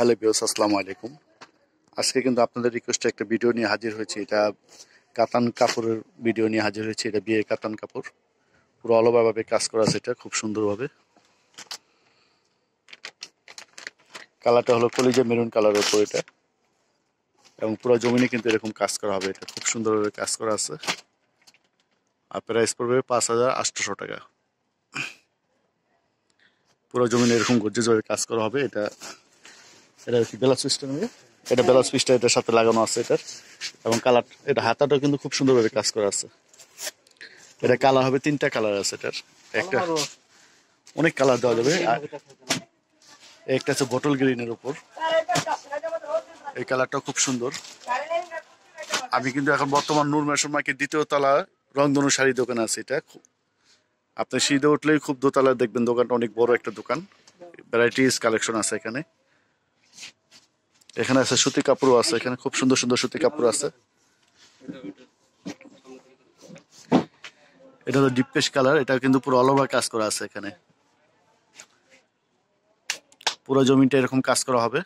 Hello viewers, আসসালামু আলাইকুম। আজকে কিন্তু আপনাদের রিকোয়েস্টে একটা ভিডিও নিয়ে হাজির হয়েছি। এটা কাতান কাপড়ের ভিডিও নিয়ে হাজির হয়েছি। এটা বিয়ে কাতান কাপড়, পুরো অল ওভার ভাবে কাজ করা আছে। এটা খুব সুন্দরভাবে, কালারটা হলো কলিজা মেরুন কালারের উপর এটা, এবং পুরো জমিনে কিন্তু এরকম কাজ করা হবে। এটা খুব সুন্দরভাবে কাজ করা আছে। আর প্রাইস পড়বে 5,800 টাকা। পুরো জমিনে এরকম গর্জিয়াসভাবে কাজ করা হবে। এটা এটা কি ব্লাউজ পিসটা নেবে? এটা ব্লাউজ পিসটা এটার সাথে লাগানো আছে এটার, এবং কালার, এটা হাতাটাও কিন্তু খুব সুন্দরভাবে কাজ করা আছে। এটা কালার হবে, 3টা কালার আছে এটার। একটা অনেক কালার দেওয়া যাবে। আর একটা আছে বটল গ্রিনের উপর, এই কালারটা খুব সুন্দর। আমি কিন্তু এখন বর্তমান নূর মেশন মার্কেট 2য় তলা রংধনু শাড়ি দোকান আছে। এটা আপনি সিঁড়িতে উঠলেই খুব দোতলায় দেখবেন, দোকানটা অনেক বড় একটা দোকান। ভ্যারাইটিস কালেকশন আছে এখানে। এখানে আছে সুতি কাপড়ও আছে, এখানে খুব সুন্দর সুন্দর সুতি কাপড় আছে। এটা হলো ডিপ পেস্ট কালার, এটা কিন্তু পুরো অল ওভার কাজ করা আছে। এখানে পুরো জমিটা এরকম কাজ করা হবে।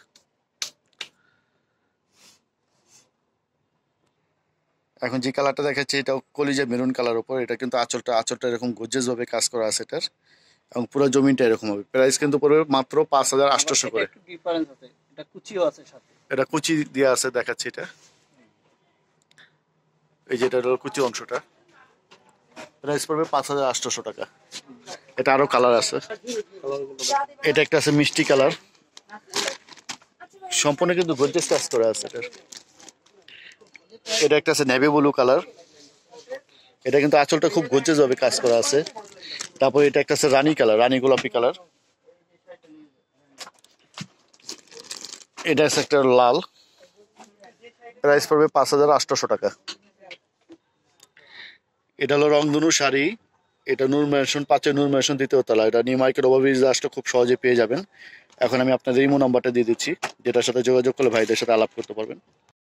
এখন যে কালারটা দেখাচ্ছি এটা কলিজা মেরুন কালার উপর। এটা কিন্তু আঁচলটা এরকম গর্জিয়াস ভাবে কাজ করা আছে এটার, এবং পুরো জমিটা এরকম হবে। প্রাইস কিন্তু পড়বে মাত্র 5,800 করে। এটা কুচি দিয়ে আছে, দেখাচ্ছি এটা। এই যে এটা হলো কুচি অংশটা। প্রাইস পড়বে 5,800 টাকা। এটা আরো কালার আছে। এটা একটা আছে মিষ্টি কালার, সম্পূর্ণ কিন্তু গর্জিয়াস কাজ করা আছে এটার। এটা একটা আছে নেভি ব্লু কালার, এটা কিন্তু আঁচলটা খুব গর্জিয়াস ভাবে কাজ করা আছে। তারপর এটা একটা আছে রানী কালার, রানী গোলাপি কালার। এটা আছে একটা লাল, প্রাইস পড়বে 5,800 টাকা। এটা হলো রংধনু শাড়ি, এটা নূর মেনশন 5 নূর মেনশন 2য় তলা। এটা নিউ মার্কেট ওভারব্রিজ আসলে খুব সহজে পেয়ে যাবেন। এখন আমি আপনাদের ইমো নাম্বারটা দিয়ে দিচ্ছি, যেটার সাথে যোগাযোগ করলে ভাইদের সাথে আলাপ করতে পারবেন।